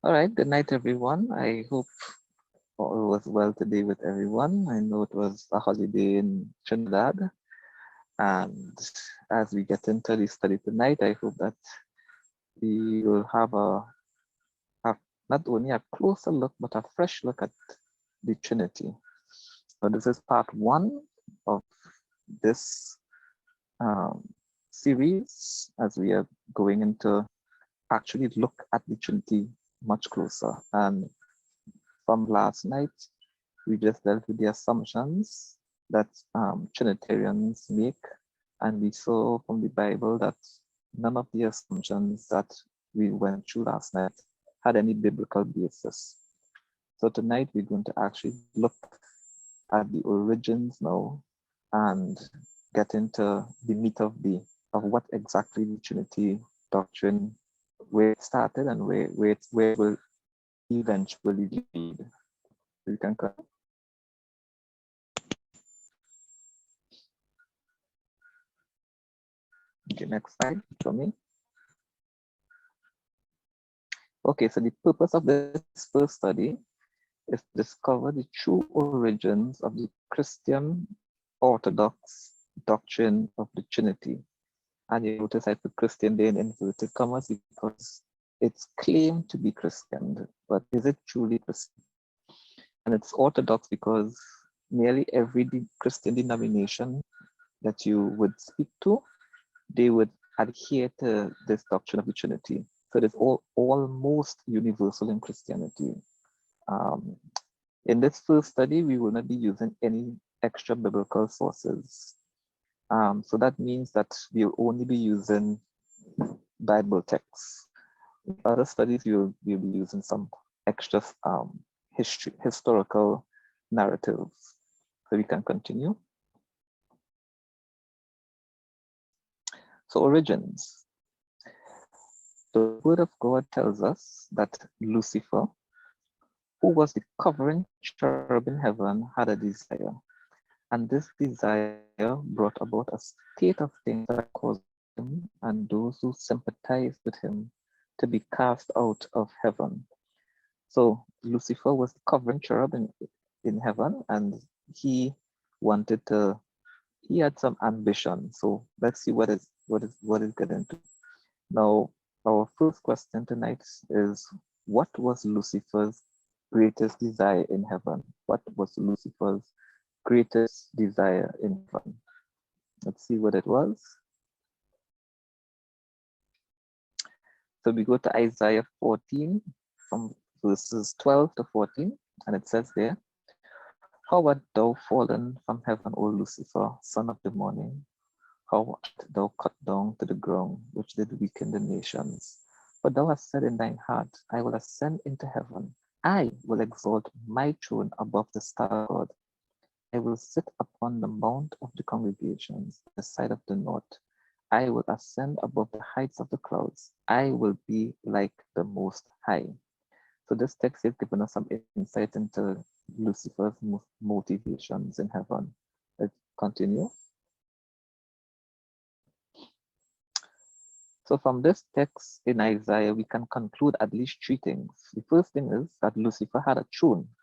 All right, good night, everyone. I hope all was well today with everyone. I know it was a holiday in Trinidad. And as we get into the study tonight, I hope that we will have not only a closer look, but a fresh look at the Trinity. So this is part one of this series as we are going into actually look at the Trinity much closer. And from last night, we just dealt with the assumptions that Trinitarians make. And we saw from the Bible that none of the assumptions that we went through last night had any biblical basis. So tonight we're going to actually look at the origins now and get into the meat of what exactly the Trinity doctrine, where it started and where it will eventually lead. You can come. Okay, next slide for me. Okay, so the purpose of this first study is to discover the true origins of the Christian Orthodox doctrine of the Trinity. And you notice I put Christian there in inverted commas because it's claimed to be Christian, but is it truly Christian? And it's Orthodox because nearly every Christian denomination that you would speak to, they would adhere to this doctrine of the Trinity. So it's almost universal in Christianity. In this first study, we will not be using any extra biblical sources. So that means that we'll only be using Bible texts. In other studies, we'll be using some extra historical narratives. So we can continue. So origins. The word of God tells us that Lucifer, who was the covering cherub in heaven, had a desire. And this desire brought about a state of things that caused him and those who sympathized with him to be cast out of heaven. So Lucifer was the covering cherub in heaven, and he had some ambition. So let's see what is getting to. Now, our first question tonight is, what was Lucifer's greatest desire in heaven? What was Lucifer's greatest desire in heaven? Let's see what it was. So we go to Isaiah 14 from verses 12 to 14, and it says there, "How art thou fallen from heaven, O Lucifer, son of the morning? How art thou cut down to the ground, which did weaken the nations? For thou hast said in thine heart, I will ascend into heaven. I will exalt my throne above the stars of God. I will sit upon the mount of the congregations, the side of the north. I will ascend above the heights of the clouds. I will be like the Most High." So this text is giving us some insight into Lucifer's motivations in heaven. Let's continue. So from this text in Isaiah, we can conclude at least three things. The first thing is that Lucifer had a throne.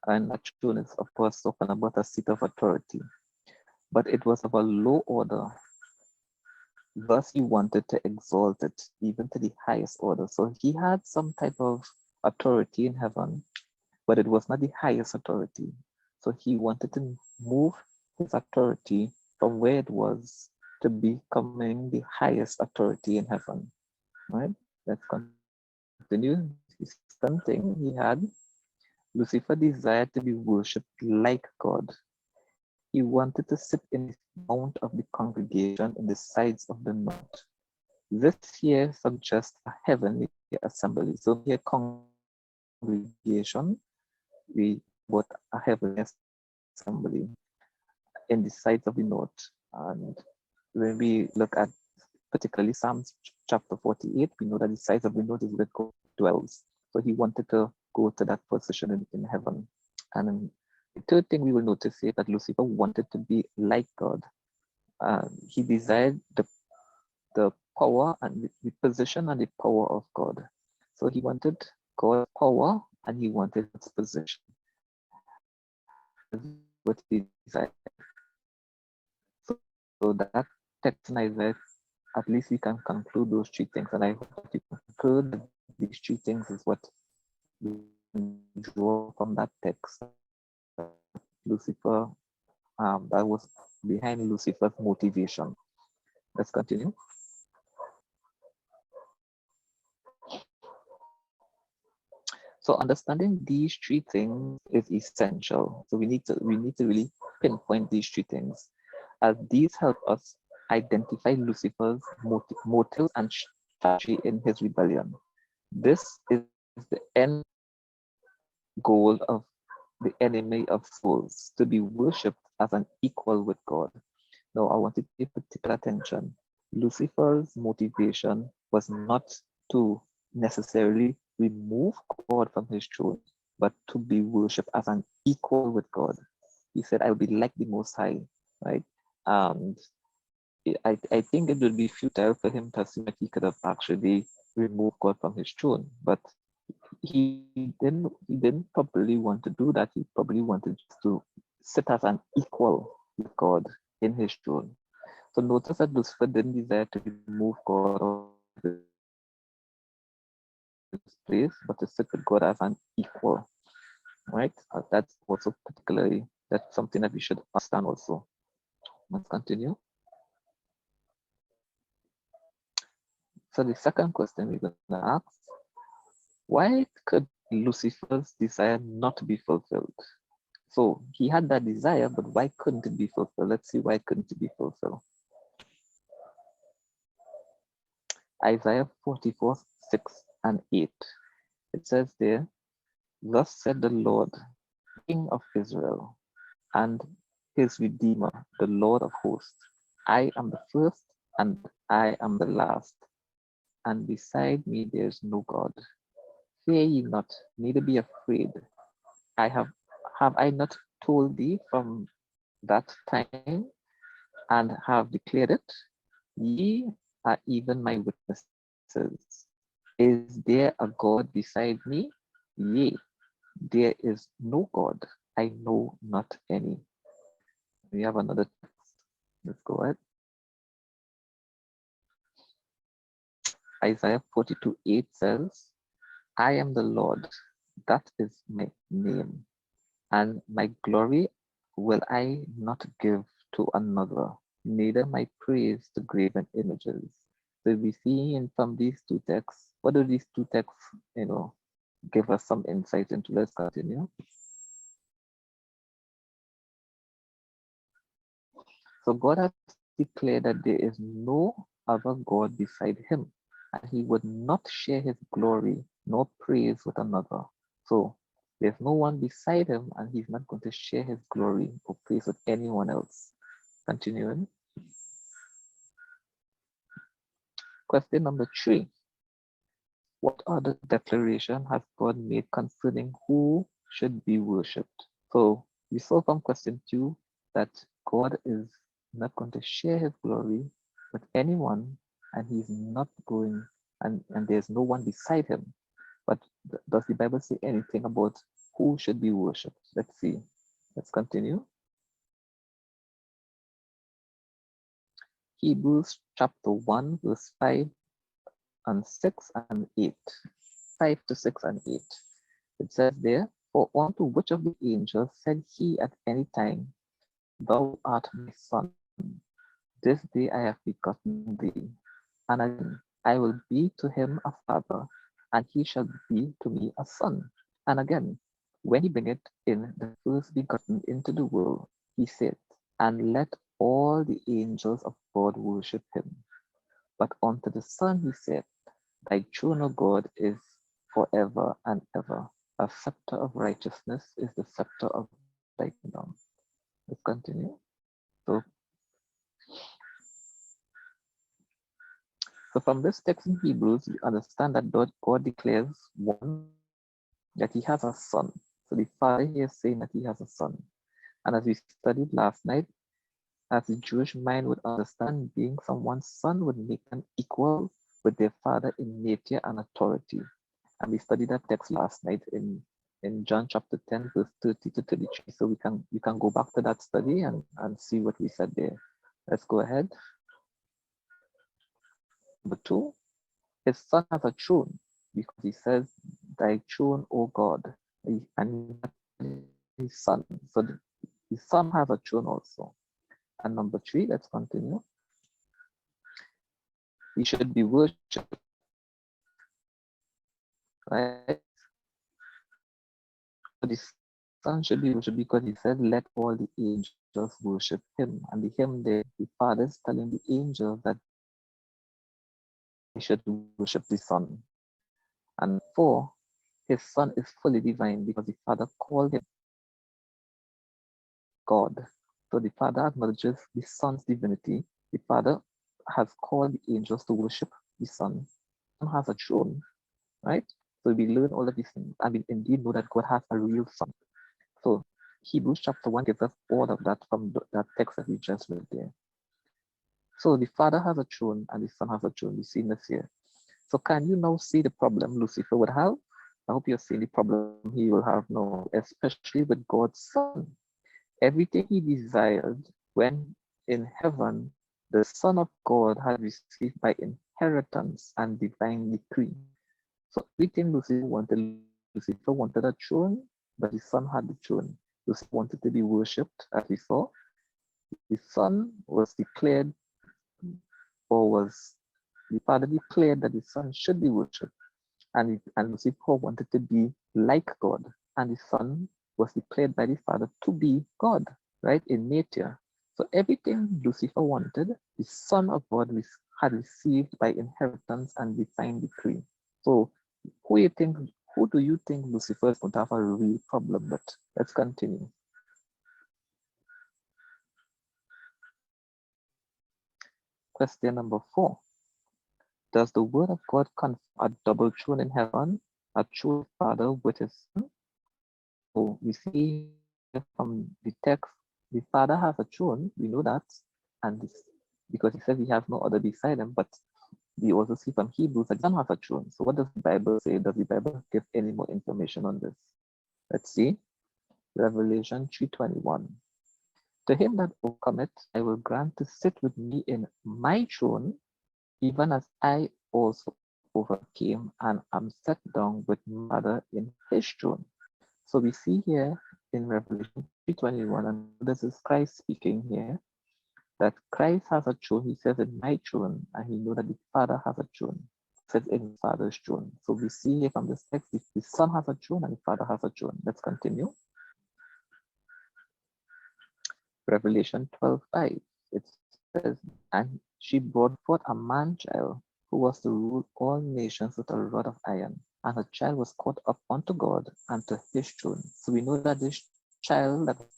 And that throne is, of course, talking about a seat of authority. But it was of a low order. Thus, he wanted to exalt it even to the highest order. So he had some type of authority in heaven, but it was not the highest authority. So he wanted to move his authority from where it was to becoming the highest authority in heaven. Right? Let's continue. The second thing he had, Lucifer desired to be worshipped like God. He wanted to sit in the mount of the congregation in the sides of the north. This here suggests a heavenly assembly. So here congregation, we got a heavenly assembly in the sides of the north. And when we look at particularly Psalms chapter 48, we know that the sides of the north is where God dwells. So he wanted to go to that position in heaven. And the third thing we will notice here that Lucifer wanted to be like God. He desired the power and the position and the power of God. So he wanted God's power and he wanted its position. That's what he desired. So that text in Isaiah, at least we can conclude those three things. And I hope that you conclude that these three things is what we can draw from that text. Lucifer, that was behind Lucifer's motivation. Let's continue. So understanding these three things is essential. So we need to really pinpoint these three things, as these help us identify Lucifer's motives and strategy in his rebellion. This is the end goal of the enemy of souls, to be worshipped as an equal with God. Now, I want to pay particular attention. Lucifer's motivation was not to necessarily remove God from his throne, but to be worshipped as an equal with God. He said, I will be like the Most High, right? And I think it would be futile for him to assume that he could have actually removed God from his throne, but he didn't probably want to do that. He probably wanted to sit as an equal with God in his throne. So notice that Lucifer didn't desire to remove God out of his place, but to sit with God as an equal, right? That's also that's something that we should understand also. Let's continue. So the second question we're going to ask, why could Lucifer's desire not be fulfilled? So he had that desire, but why couldn't it be fulfilled? Let's see, why couldn't it be fulfilled? Isaiah 44, 6 and 8. It says there, thus said the Lord, King of Israel, and his Redeemer, the Lord of hosts. I am the first and I am the last, and beside me there is no God. Fear ye not, neither be afraid. Have I not told thee from that time, and have declared it? Ye are even my witnesses. Is there a God beside me? Yea, there is no God. I know not any. We have another text. Let's go ahead. Isaiah 42:8 says, I am the Lord, that is my name, and my glory will I not give to another, neither my praise to graven images. So we see in from these two texts, what do these two texts, give us some insight into? Let's continue. So God has declared that there is no other God beside him, and he would not share his glory nor praise with another. So there's no one beside him, and he's not going to share his glory or praise with anyone else. Continuing. Question number 3. What other declaration has God made concerning who should be worshipped? So we saw from question 2 that God is not going to share his glory with anyone, and he's not going, and there's no one beside him. But does the Bible say anything about who should be worshipped? Let's see. Let's continue. Hebrews chapter 1, verse 5 and 6 and 8. 5 to 6 and 8. It says there, for unto which of the angels said he at any time, Thou art my son, this day I have begotten thee. And again, I will be to him a father, and he shall be to me a son. And again, when he bringeth in the first begotten into the world, he said, and let all the angels of God worship him. But unto the Son he said, Thy throne, O God, is forever and ever. A scepter of righteousness is the scepter of thy kingdom. Let's continue. So from this text in Hebrews, we understand that God declares, one, that he has a son. So the Father here is saying that he has a son. And as we studied last night, as the Jewish mind would understand, being someone's son would make them equal with their father in nature and authority. And we studied that text last night in John chapter 10, verse 30 to 33. So we can go back to that study and see what we said there. Let's go ahead. Number 2, his son has a throne, because he says, thy throne, O God, and his son. So his son has a throne also. And number 3, let's continue. He should be worshipped, right? So the son should be worshipped because he said, let all the angels worship him. And the hymn there, the Father is telling the angels that they should worship the Son. And 4, his Son is fully divine because the Father called him God. So the Father acknowledges the Son's divinity. The Father has called the angels to worship the Son. The Son has a throne, right? So we learn all of these things, and we indeed know that God has a real Son. So Hebrews chapter 1 gives us all of that from that text that we just read there. So the Father has a throne and the Son has a throne. We see this here. So can you now see the problem Lucifer would have? I hope you're seeing the problem he will have now, especially with God's Son. Everything he desired when in heaven, the Son of God had received by inheritance and divine decree. So everything Lucifer wanted a throne, but the Son had the throne. Lucifer wanted to be worshipped, as we saw. The Son was declared, or was the Father declared that the Son should be worshipped. And Lucifer wanted to be like God, and the Son was declared by the Father to be God, right, in nature. So everything Lucifer wanted, the Son of God had received by inheritance and divine decree. So who do you think Lucifer is going to have a real problem with? Let's continue. Question number 4. Does the word of God confer a double throne in heaven, a true Father with his Son? So we see from the text, the Father has a throne, we know that, and this, because he says he has no other beside him, but we also see from Hebrews that the Son has a throne. So what does the Bible say? Does the Bible give any more information on this? Let's see. Revelation 3:21. To him that overcometh, I will grant to sit with me in my throne, even as I also overcame and am set down with my Father in his throne. So we see here in Revelation 3:21, and this is Christ speaking here, that Christ has a throne. He says, in my throne, and he knows that the Father has a throne. He says, in his Father's throne. So we see here from this text, the Son has a throne and the Father has a throne. Let's continue. Revelation 12:5. It says, and she brought forth a man child who was to rule all nations with a rod of iron. And her child was caught up unto God and to his throne. So we know that this child that was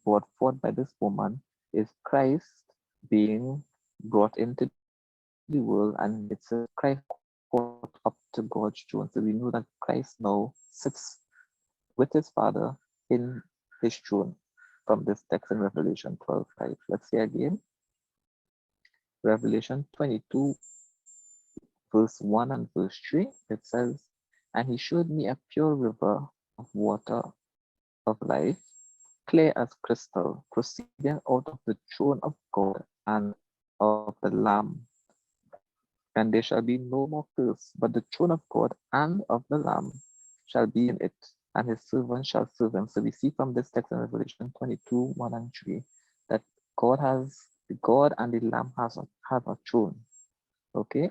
brought forth by this woman is Christ being brought into the world, and it's a Christ caught up to God's throne. So we know that Christ now sits with his Father in his throne from this text in Revelation 12:5. Let's see again. Revelation 22, verse 1 and verse 3. It says, and he showed me a pure river of water of life, clear as crystal, proceeding out of the throne of God and of the Lamb. And there shall be no more curse, but the throne of God and of the Lamb shall be in it, and his servants shall serve him. So we see from this text in Revelation 22, 1 and 3, that God and the Lamb have a throne. Okay?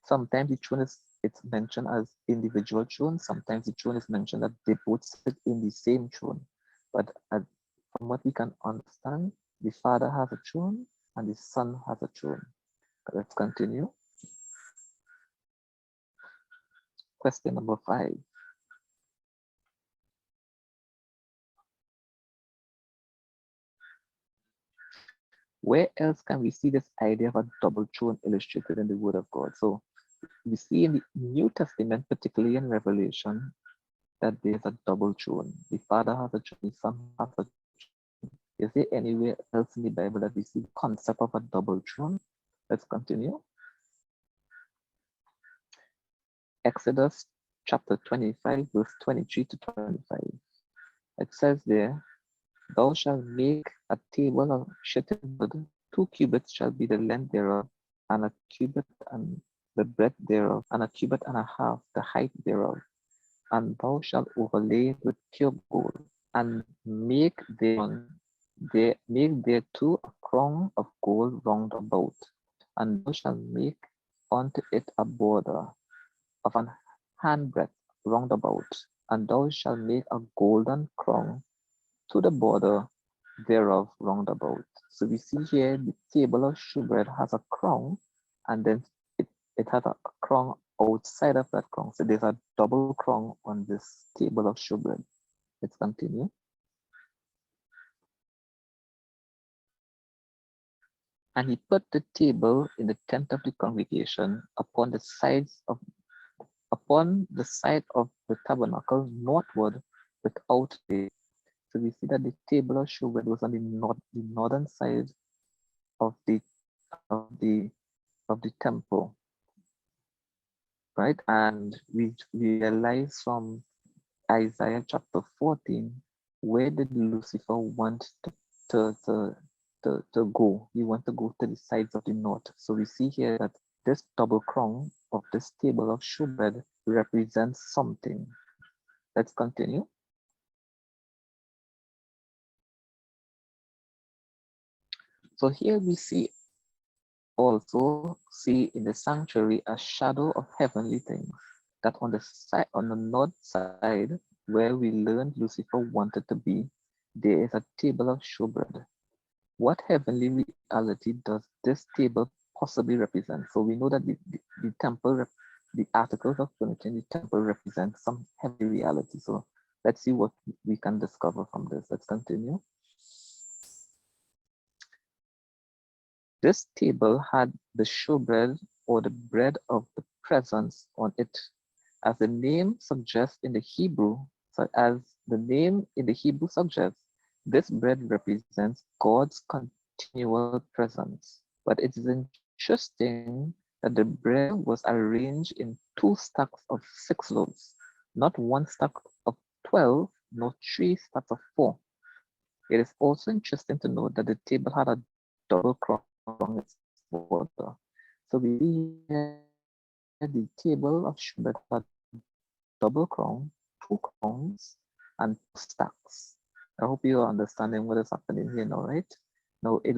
Sometimes the throne it's mentioned as individual throne. Sometimes the throne is mentioned that they both sit in the same throne. But from what we can understand, the Father has a throne and the Son has a throne. Let's continue. Question number 5. Where else can we see this idea of a double throne illustrated in the Word of God? So we see in the New Testament, particularly in Revelation, that there's a double throne. The Father has a throne, the Son has a throne. Is there anywhere else in the Bible that we see the concept of a double throne? Let's continue. Exodus chapter 25, verse 23 to 25. It says there, thou shalt make a table of shittim wood, 2 cubits shall be the length thereof, and a cubit and the breadth thereof, and a cubit and a half the height thereof. And thou shalt overlay it with pure gold, and make thereto a crown of gold round about. And thou shalt make unto it a border of an handbreadth round about, and thou shalt make a golden crown to the border thereof round about. So we see here the table of shewbread has a crown, and then it has a crown outside of that crown. So there's a double crown on this table of shewbread. Let's continue. And he put the table in the tent of the congregation upon the side of the tabernacle northward without day. So we see that the table of shewbread was on the northern side of the temple, right? And we realize from Isaiah chapter 14, where did Lucifer want to go? He want to go to the sides of the north. So we see here that this double crown of this table of shewbread represents something. Let's continue. So here we also see in the sanctuary a shadow of heavenly things, that on the north side, where we learned Lucifer wanted to be, there is a table of shewbread. What heavenly reality does this table possibly represent? So we know that the temple, the articles of Trinity in the temple represent some heavenly reality. So let's see what we can discover from this. Let's continue. This table had the shewbread, or the bread of the presence, on it. As the name suggests in the Hebrew, this bread represents God's continual presence. But it is interesting that the bread was arranged in 2 stacks of 6 loaves, not 1 stack of 12, nor 3 stacks of 4. It is also interesting to note that the table had a double crown along its border. So we see here the table of shewbread had double crown, 2 crowns, and 2 stacks. I hope you are understanding what is happening here now, right? Now it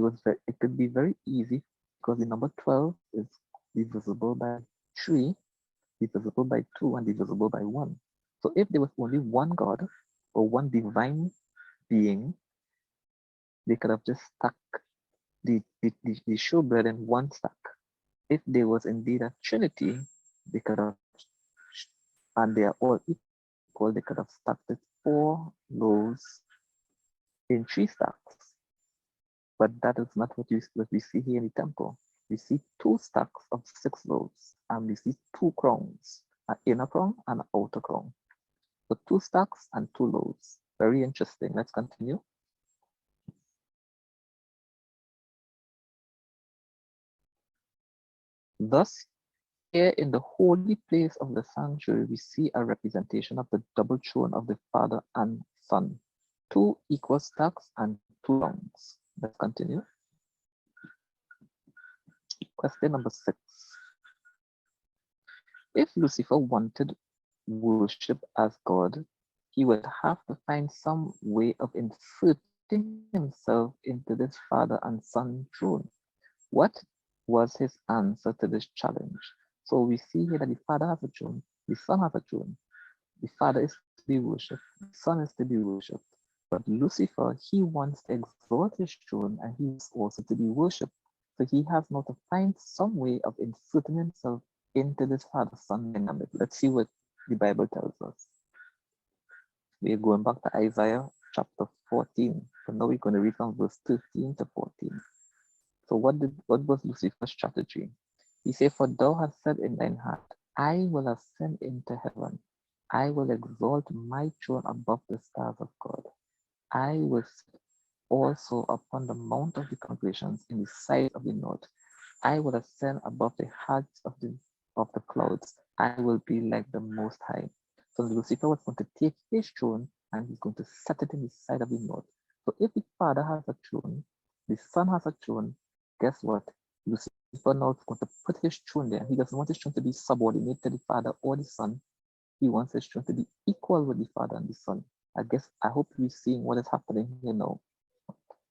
could be very easy because the number 12 is divisible by 3, divisible by 2, and divisible by 1. So if there was only one God or one divine being, they could have just stuck the shewbread in 1 stack. If there was indeed a Trinity, they could have, and they are all equal, they could have stacked it 4 loaves in 3 stacks. But that is not what we see here in the temple. We see 2 stacks of 6 loaves, and we see 2 crowns, an inner crown and an outer crown. So 2 stacks and 2 loaves. Very interesting. Let's continue. Thus, here in the holy place of the sanctuary, we see a representation of the double throne of the Father and Son. 2 equal stacks and 2 crowns. Let's continue. Question number 6. If Lucifer wanted worship as God, he would have to find some way of inserting himself into this Father and Son throne. What was his answer to this challenge? So we see here that the Father has a throne, the Son has a throne. The Father is to be worshipped, the Son is to be worshipped. But Lucifer, he wants to exalt his throne, and he is also to be worshipped. So he has now to find some way of inserting himself into this Father-Son dynamic. Let's see what the Bible tells us. We're going back to Isaiah chapter 14. So now we're going to read from verse 13 to 14. So what was Lucifer's strategy? He said, for thou hast said in thine heart, I will ascend into heaven. I will exalt my throne above the stars of God. I will sit also upon the mount of the congregations in the sight of the north. I will ascend above the heights of the clouds. I will be like the Most High. So Lucifer was going to take his throne and he's going to set it in the side of the north. So if the Father has a throne, the Son has a throne, guess what? Lucifer now is going to put his throne there. He doesn't want his throne to be subordinate to the Father or the Son. He wants his throne to be equal with the Father and the Son. I hope you're seeing what is happening here now.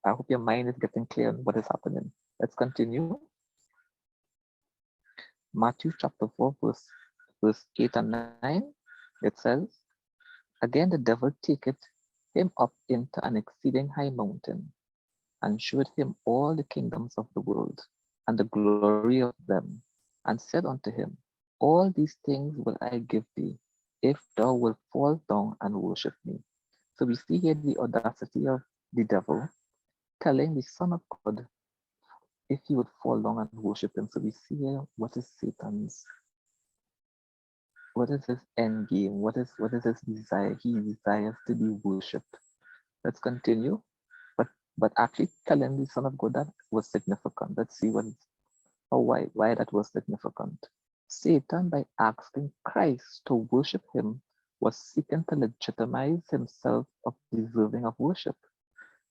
I hope your mind is getting clear on what is happening. Let's continue. Matthew chapter 4, verse 8 and 9. It says, Again the devil taketh him up into an exceeding high mountain, and showed him all the kingdoms of the world, and the glory of them, and said unto him, All these things will I give thee, if thou wilt fall down and worship me. So we see here the audacity of the devil telling the Son of God if he would fall down and worship him. So we see here what is Satan's, what is his end game, what is his desire. He desires to be worshipped. Let's continue. But actually telling the Son of God that was significant. Let's see why that was significant. Satan, by asking Christ to worship him, was seeking to legitimize himself of deserving of worship.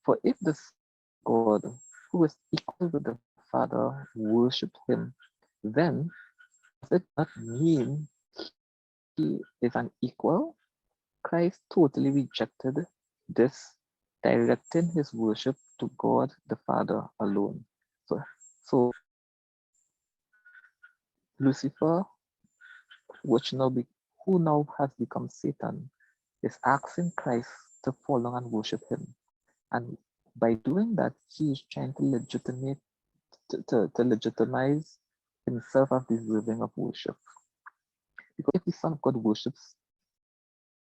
For if the Son of God, who is equal with the Father, worshipped him, then does it not mean he is an equal? Christ totally rejected this, directing his worship to God the Father alone. So Lucifer, who now has become Satan, is asking Christ to fall down and worship him. And by doing that, he is trying to legitimize himself as deserving of worship. Because if the Son of God worships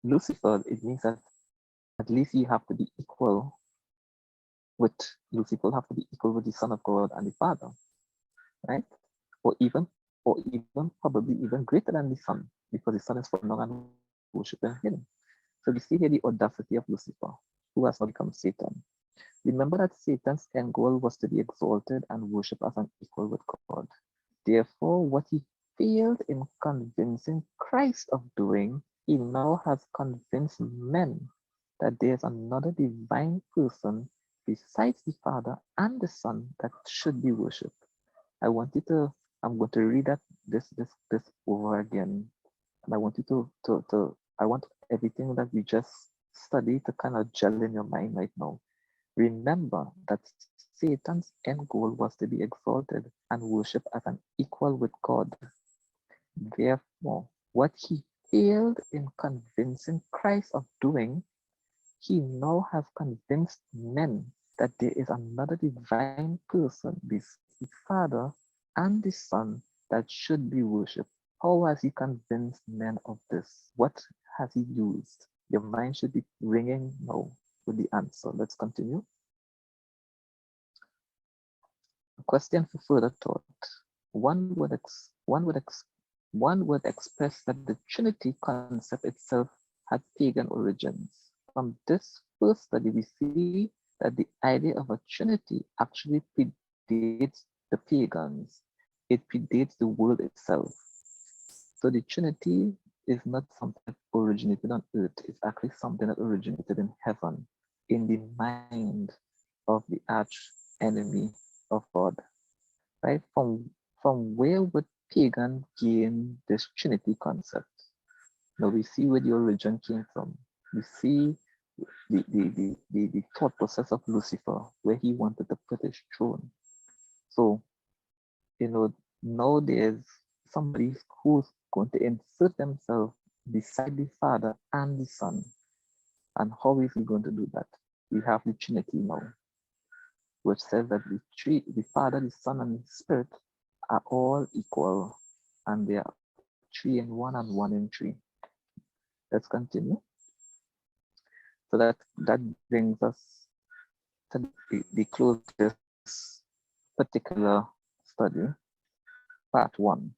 Lucifer, it means that at least you have to be equal with Lucifer, have to be equal with the Son of God and the Father, right? Or even probably even greater than the Son, because the Son is falling down and worshiping him. So we see here the audacity of Lucifer, who has now become Satan. Remember that Satan's end goal was to be exalted and worshipped as an equal with God. Therefore, what he failed in convincing Christ of doing, he now has convinced men that there's another divine person besides the Father and the Son that should be worshipped. I'm going to read this over again. And I want you I want everything that we just studied to kind of gel in your mind right now. Remember that Satan's end goal was to be exalted and worshipped as an equal with God. Therefore, what he failed in convincing Christ of doing, he now has convinced men that there is another divine person besides the Father and the Son that should be worshipped. How has he convinced men of this? What has he used? Your mind should be ringing now with the answer. Let's continue. A question for further thought. One would express that the Trinity concept itself had pagan origins. From this first study, we see that the idea of a Trinity actually predates the pagans. It predates the world itself. So the Trinity is not something that originated on earth. It's actually something that originated in heaven, in the mind of the arch enemy of God. Right? From where would pagan gain this Trinity concept? Now we see where the origin came from. We see the thought process of Lucifer, where he wanted to put his throne. So, now there's somebody who's going to insert themselves beside the Father and the Son. And how is he going to do that? We have the Trinity now, which says that the Father, the Son, and the Spirit are all equal, and they are 3 in 1 and 1 in 3. Let's continue. So that brings us to the close of this particular study, part 1.